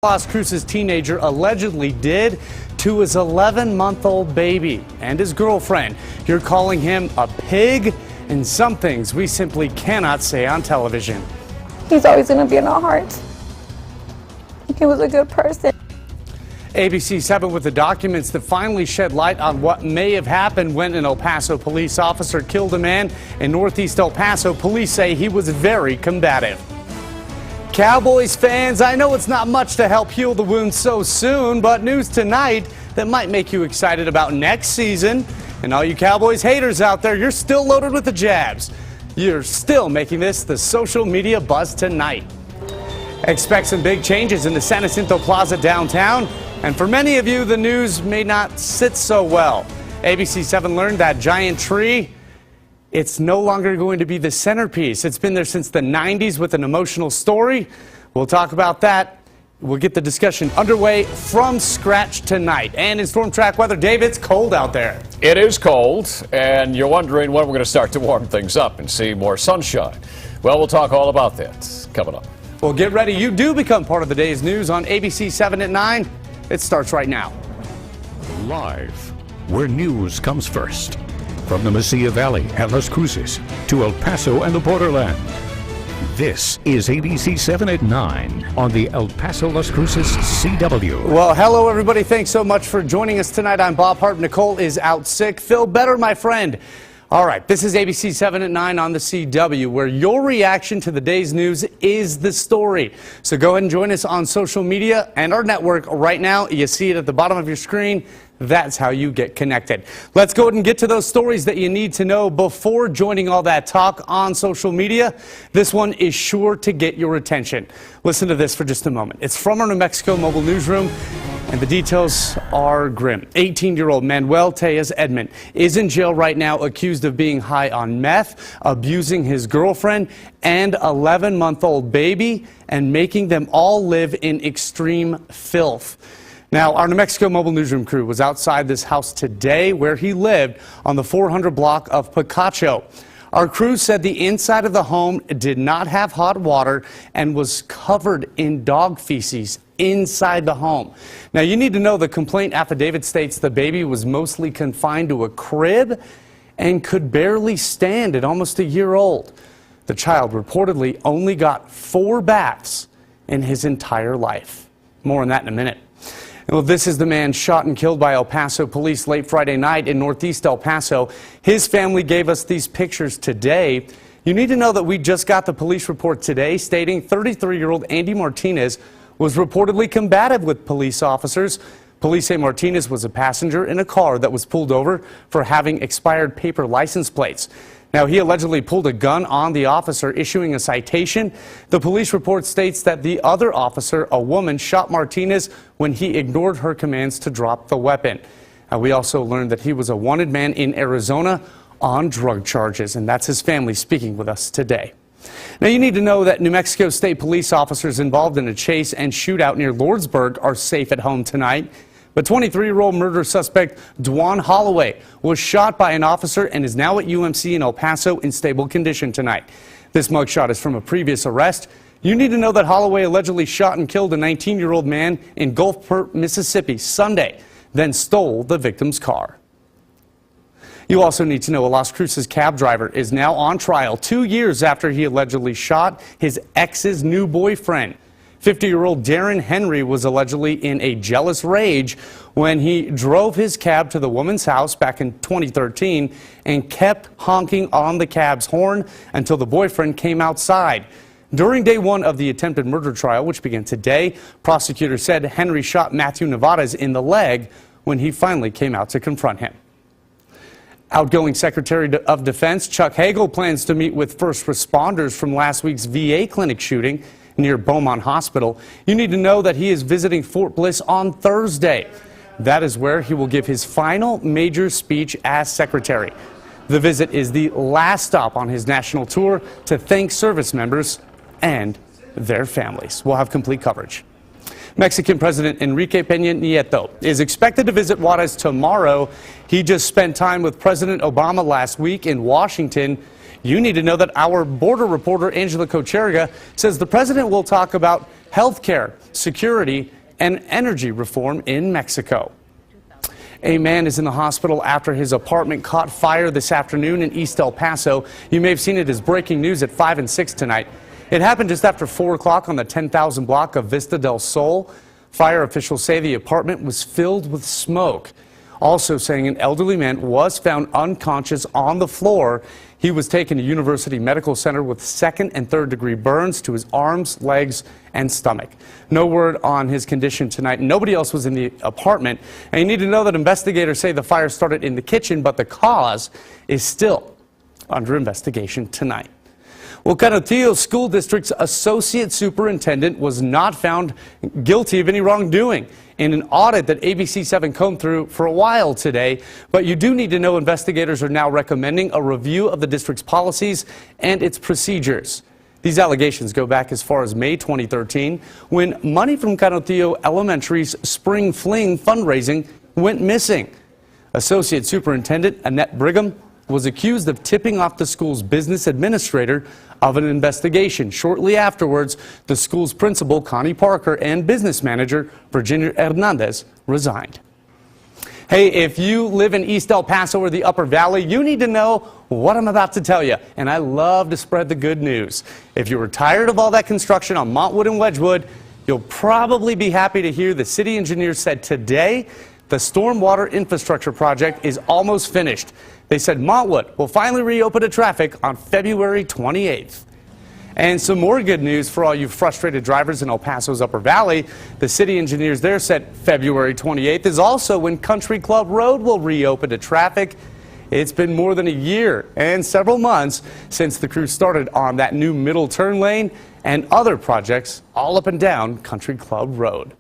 Las Cruces teenager allegedly did to his 11-month-old baby and his girlfriend. You're calling him a pig, and some things we simply cannot say on television. He's always going to be in our hearts. He was a good person. ABC-7 with the documents that finally shed light on what may have happened when an El Paso police officer killed a man in Northeast El Paso. Police say he was very combative. Cowboys fans, I know it's not much to help heal the wound so soon, but news tonight that might make you excited about next season. And all you Cowboys haters out there, you're still loaded with the jabs. You're still making this the social media buzz tonight. Expect some big changes in the San Jacinto Plaza downtown. And for many of you, the news may not sit so well. ABC-7 learned that giant tree, it's no longer going to be the centerpiece. It's been there since the 90s with an emotional story. We'll talk about that. We'll get the discussion underway from scratch tonight. And in StormTrack weather, Dave, it's cold out there. It is cold, and you're wondering when we're going to start to warm things up and see more sunshine. Well, we'll talk all about that coming up. Well, get ready. You do become part of the day's news on ABC-7 at 9. It starts right now. Live, where news comes first. From the Mesilla Valley and Las Cruces to El Paso and the borderland. This is ABC-7 at 9 on the El Paso Las Cruces CW. Well, hello, everybody. Thanks so much for joining us tonight. I'm Bob Harp. Nicole is out sick. Feel better, my friend. All right, this is ABC-7 at 9 on the CW, where your reaction to the day's news is the story. So go ahead and join us on social media and our network right now. You see it at the bottom of your screen. That's how you get connected. Let's go ahead and get to those stories that you need to know before joining all that talk on social media. This one is sure to get your attention. Listen to this for just a moment. It's from our New Mexico mobile newsroom, and the details are grim. 18-year-old Manuel Tejas Edmond is in jail right now, accused of being high on meth, abusing his girlfriend and 11-month-old baby, and making them all live in extreme filth. Now, our New Mexico mobile newsroom crew was outside this house today where he lived on the 400 block of Picacho. Our crew said the inside of the home did not have hot water and was covered in dog feces inside the home. Now, you need to know the complaint affidavit states the baby was mostly confined to a crib and could barely stand at almost a year old. The child reportedly only got 4 baths in his entire life. More on that in a minute. Well, this is the man shot and killed by El Paso police late Friday night in Northeast El Paso. His family gave us these pictures today. You need to know that we just got the police report today stating 33-year-old Andy Martinez was reportedly combative with police officers. Police say Martinez was a passenger in a car that was pulled over for having expired paper license plates. Now, he allegedly pulled a gun on the officer, issuing a citation. The police report states that the other officer, a woman, shot Martinez when he ignored her commands to drop the weapon. We also learned that he was a wanted man in Arizona on drug charges, and that's his family speaking with us today. Now, you need to know that New Mexico State police officers involved in a chase and shootout near Lordsburg are safe at home tonight. But 23-year-old murder suspect Dwan Holloway was shot by an officer and is now at UMC in El Paso in stable condition tonight. This mugshot is from a previous arrest. You need to know that Holloway allegedly shot and killed a 19-year-old man in Gulfport, Mississippi Sunday, then stole the victim's car. You also need to know a Las Cruces cab driver is now on trial 2 years after he allegedly shot his ex's new boyfriend. 50-year-old Darren Henry was allegedly in a jealous rage when he drove his cab to the woman's house back in 2013 and kept honking on the cab's horn until the boyfriend came outside. During day 1 of the attempted murder trial, which began today, prosecutors said Henry shot Matthew Nevadas in the leg when he finally came out to confront him. Outgoing Secretary of Defense Chuck Hagel plans to meet with first responders from last week's VA clinic shooting near Beaumont Hospital. You need to know that he is visiting Fort Bliss on Thursday. That is where he will give his final major speech as secretary. The visit is the last stop on his national tour to thank service members and their families. We'll have complete coverage. Mexican President Enrique Peña Nieto is expected to visit Juarez tomorrow. He just spent time with President Obama last week in Washington. you need to know that our border reporter, Angela Kocherga, says the president will talk about health care, security, and energy reform in Mexico. A man is in the hospital after his apartment caught fire this afternoon in East El Paso. You may have seen it as breaking news at 5 and 6 tonight. It happened just after 4 o'clock on the 10,000 block of Vista del Sol. Fire officials say the apartment was filled with smoke. Also saying an elderly man was found unconscious on the floor. He was taken to University Medical Center with 2nd and 3rd degree burns to his arms, legs, and stomach. No word on his condition tonight. Nobody else was in the apartment. And you need to know that investigators say the fire started in the kitchen, but the cause is still under investigation tonight. Well, Canutillo School District's associate superintendent was not found guilty of any wrongdoing in an audit that ABC-7 combed through for a while today. But you do need to know investigators are now recommending a review of the district's policies and its procedures. These allegations go back as far as May 2013, when money from Canutillo Elementary's Spring Fling fundraising went missing. Associate Superintendent Annette Brigham was accused of tipping off the school's business administrator of an investigation. Shortly afterwards, the school's principal, Connie Parker, and business manager, Virginia Hernandez, resigned. Hey, if you live in East El Paso or the Upper Valley, you need to know what I'm about to tell you. And I love to spread the good news. If you were tired of all that construction on Montwood and Wedgwood, you'll probably be happy to hear the city engineers said today the stormwater infrastructure project is almost finished. They said Montwood will finally reopen to traffic on February 28th. And some more good news for all you frustrated drivers in El Paso's Upper Valley. The city engineers there said February 28th is also when Country Club Road will reopen to traffic. It's been more than a year and several months since the crew started on that new middle turn lane and other projects all up and down Country Club Road.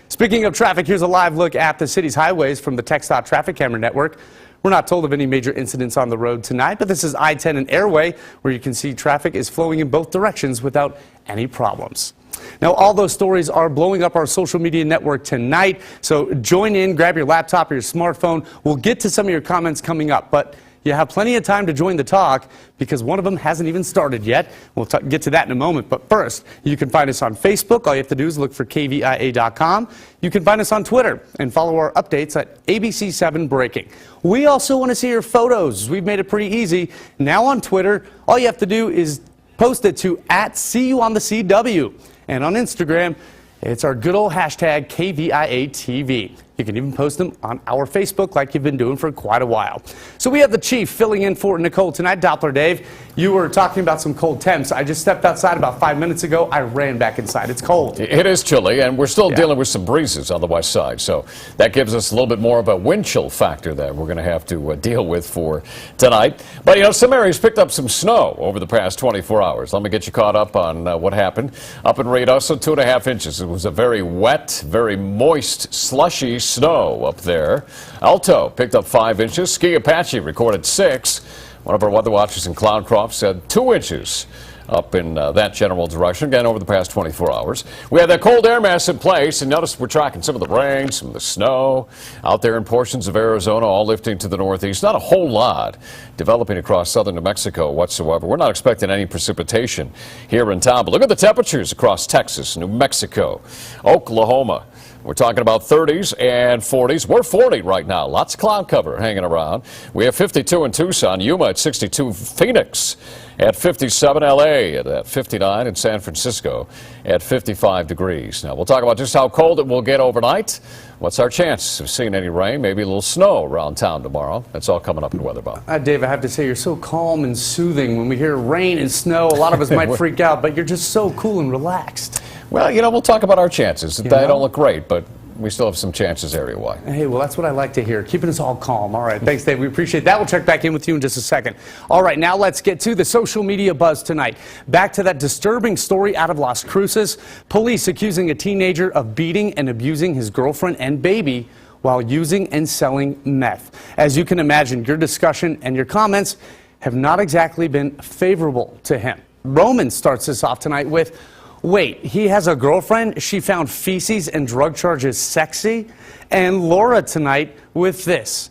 Speaking of traffic, here's a live look at the city's highways from the TxDOT traffic camera network. We're not told of any major incidents on the road tonight, but this is I-10 and Airway, where you can see traffic is flowing in both directions without any problems. Now, all those stories are blowing up our social media network tonight, so join in, grab your laptop or your smartphone. We'll get to some of your comments coming up, but you have plenty of time to join the talk because one of them hasn't even started yet. We'll get to that in a moment, but first, you can find us on Facebook. All you have to do is look for KVIA.com. You can find us on Twitter and follow our updates at ABC-7 Breaking. We also want to see your photos. We've made it pretty easy. Now on Twitter, all you have to do is post it to @CUOnTheCW. And on Instagram, it's our good old hashtag KVIATV. You can even post them on our Facebook like you've been doing for quite a while. So we have the chief filling in for Nicole tonight. Doppler Dave, you were talking about some cold temps. I just stepped outside about 5 minutes ago. I ran back inside. It's cold. It is chilly, and we're still dealing with some breezes on the west side. So that gives us a little bit more of a wind chill factor that we're going to have to deal with for tonight. But, you know, some areas picked up some snow over the past 24 hours. Let me get you caught up on what happened. Up in Reynosa, 2.5 inches. It was a very wet, very moist, slushy snow up there. Alto picked up 5 inches. Ski Apache recorded 6. One of our weather watchers in Cloudcroft said 2 inches up in that general direction, again over the past 24 hours. We had that cold air mass in place, and notice we're tracking some of the rain, some of the snow out there in portions of Arizona, all lifting to the northeast. Not a whole lot developing across southern New Mexico whatsoever. We're not expecting any precipitation here in town, but look at the temperatures across Texas, New Mexico, Oklahoma. We're talking about 30s and 40s. We're 40 right now. Lots of cloud cover hanging around. We have 52 in Tucson, Yuma at 62, Phoenix at 57, LA at 59, and San Francisco at 55 degrees. Now, we'll talk about just how cold it will get overnight. What's our chance of seeing any rain, maybe a little snow around town tomorrow? That's all coming up in Weather Bob. Dave, I have to say, you're so calm and soothing. When we hear rain and snow, a lot of us might freak out, but you're just so cool and relaxed. Well, you know, we'll talk about our chances. They don't look great, but we still have some chances area-wide. Hey, well, that's what I like to hear, keeping us all calm. All right, thanks, Dave. We appreciate that. We'll check back in with you in just a second. All right, now let's get to the social media buzz tonight. Back to that disturbing story out of Las Cruces. Police accusing a teenager of beating and abusing his girlfriend and baby while using and selling meth. As you can imagine, your discussion and your comments have not exactly been favorable to him. Roman starts this off tonight with, wait, he has a girlfriend? She found feces and drug charges sexy? And Laura tonight with this.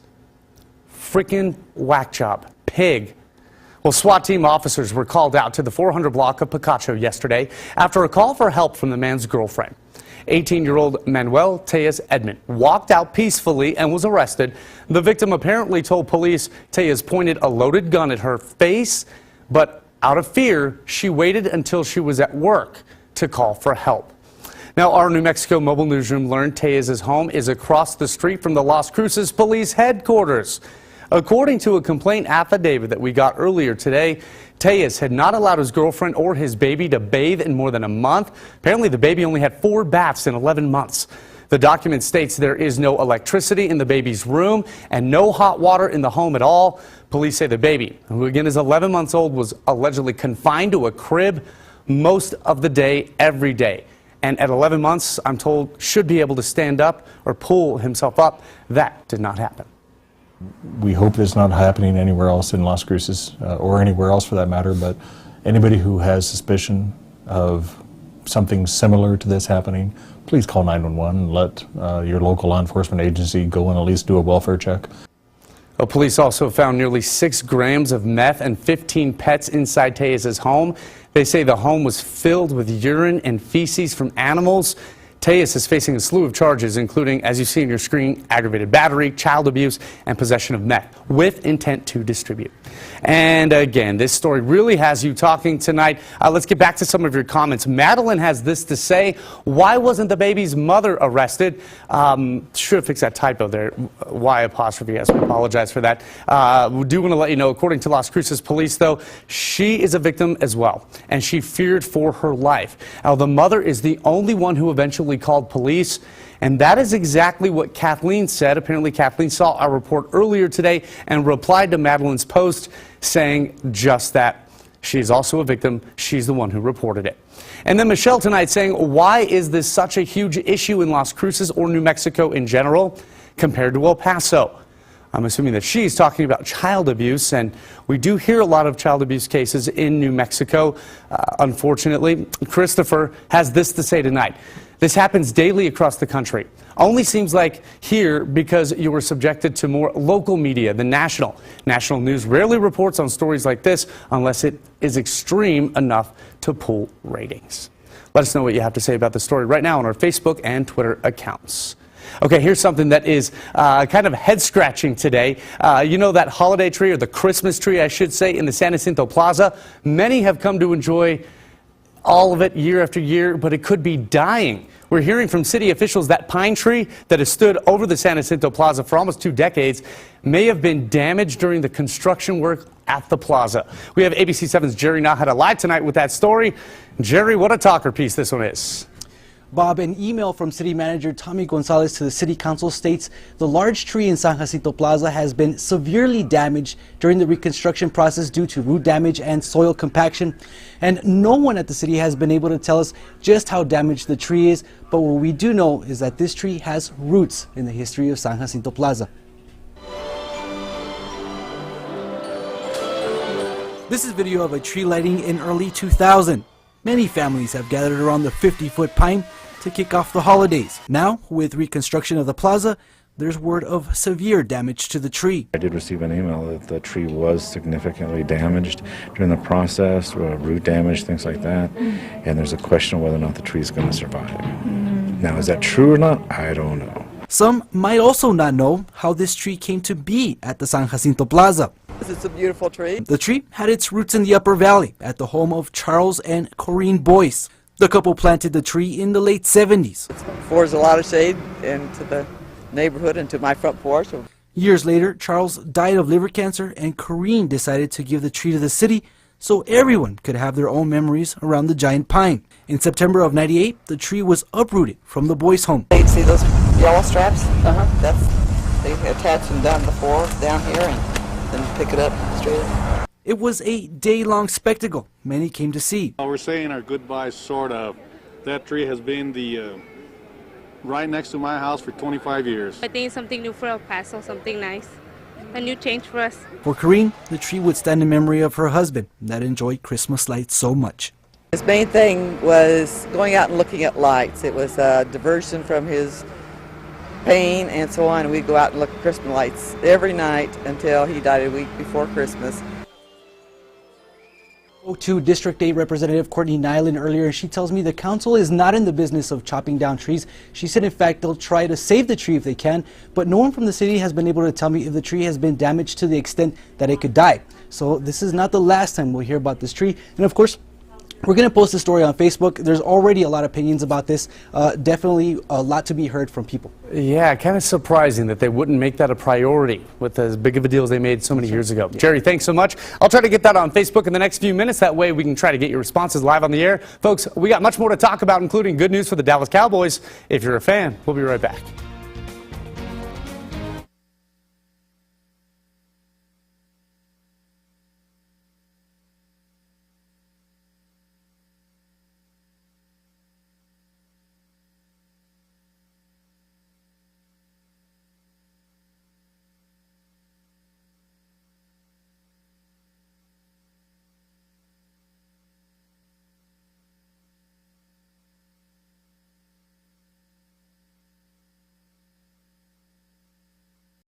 Freaking whack job. Pig. Well, SWAT team officers were called out to the 400 block of Picacho yesterday after a call for help from the man's girlfriend. 18-year-old Manuel Tejas Edmond walked out peacefully and was arrested. The victim apparently told police Tejas pointed a loaded gun at her face, but out of fear, she waited until she was at work to call for help. Now, our New Mexico mobile newsroom learned Tejas' home is across the street from the Las Cruces police headquarters. According to a complaint affidavit that we got earlier today, Tejas had not allowed his girlfriend or his baby to bathe in more than a month. Apparently, the baby only had 4 baths in 11 months. The document states there is no electricity in the baby's room and no hot water in the home at all. Police say the baby, who again is 11 months old, was allegedly confined to a crib most of the day, every day. And at 11 months, I'm told, should be able to stand up or pull himself up. That did not happen. We hope it's not happening anywhere else in Las Cruces or anywhere else for that matter, but anybody who has suspicion of something similar to this happening, please call 911 and let your local law enforcement agency go and at least do a welfare check. Police also found nearly 6 grams of meth and 15 pets inside Tejas' home. They say the home was filled with urine and feces from animals. Tejas is facing a slew of charges, including, as you see on your screen, aggravated battery, child abuse, and possession of meth with intent to distribute. And again, this story really has you talking tonight. Let's get back to some of your comments. Madeline has this to say: why wasn't the baby's mother arrested? Should have fixed that typo there. Y apostrophe S. We apologize for that. We do want to let you know, according to Las Cruces police, though, she is a victim as well, and she feared for her life. Now, the mother is the only one who eventually called police, and that is exactly what Kathleen said. Apparently, Kathleen saw our report earlier today and replied to Madeline's post saying just that. She's also a victim. She's the one who reported it. And then Michelle tonight saying, why is this such a huge issue in Las Cruces or New Mexico in general compared to El Paso? I'm assuming that she's talking about child abuse, and we do hear a lot of child abuse cases in New Mexico, unfortunately. Christopher has this to say tonight. This happens daily across the country. Only seems like here because you were subjected to more local media than national. National news rarely reports on stories like this unless it is extreme enough to pull ratings. Let us know what you have to say about the story right now on our Facebook and Twitter accounts. Okay, here's something that is kind of head-scratching today. You know that holiday tree, or the Christmas tree, I should say, in the San Jacinto Plaza? Many have come to enjoy all of it year after year, but it could be dying. We're hearing from city officials that pine tree that has stood over the San Jacinto Plaza for almost 2 decades may have been damaged during the construction work at the plaza. We have ABC-7's Jerry Nahara live tonight with that story. Jerry, what a talker piece this one is. Bob, an email from City Manager Tommy Gonzalez to the City Council states the large tree in San Jacinto Plaza has been severely damaged during the reconstruction process due to root damage and soil compaction. And no one at the city has been able to tell us just how damaged the tree is, but what we do know is that this tree has roots in the history of San Jacinto Plaza. This is video of a tree lighting in early 2000. Many families have gathered around the 50-foot pine to kick off the holidays. Now, with reconstruction of the plaza, there's word of severe damage to the tree. I did receive an email that the tree was significantly damaged during the process, root damage, things like that, and there's a question of whether or not the tree is going to survive. Now, is that true or not? I don't know. Some might also not know how this tree came to be at the San Jacinto Plaza. It's a beautiful tree. The tree had its roots in the Upper Valley at the home of Charles and Corinne Boyce. The couple planted the tree in the late 70s. It affords a lot of shade into the neighborhood and to my front porch. Years later, Charles died of liver cancer, and Corinne decided to give the tree to the city so everyone could have their own memories around the giant pine. In September of '98, the tree was uprooted from the Boyce home. You see those yellow straps? They attach them down before, down here, and then pick it up straight up. It was a day-long spectacle many came to see. We're saying our goodbyes, sort of. That tree has been right next to my house for 25 years. I think it's something new for El Paso, something nice. A new change for us. For Corinne, the tree would stand in memory of her husband that enjoyed Christmas lights so much. His main thing was going out and looking at lights. It was a diversion from his pain and so on. We'd go out and look at Christmas lights every night until he died a week before Christmas. To District 8 Representative Courtney Nyland earlier, she tells me the council is not in the business of chopping down trees. She said, in fact, they'll try to save the tree if they can, but no one from the city has been able to tell me if the tree has been damaged to the extent that it could die. So this is not the last time we'll hear about this tree. And of course, we're going to post the story on Facebook. There's already a lot of opinions about this. Definitely a lot to be heard from people. Yeah, kind of surprising that they wouldn't make that a priority with as big of a deal as they made so many years ago. Yeah. Jerry, thanks so much. I'll try to get that on Facebook in the next few minutes. That way we can try to get your responses live on the air. Folks, we got much more to talk about, including good news for the Dallas Cowboys. If you're a fan, we'll be right back.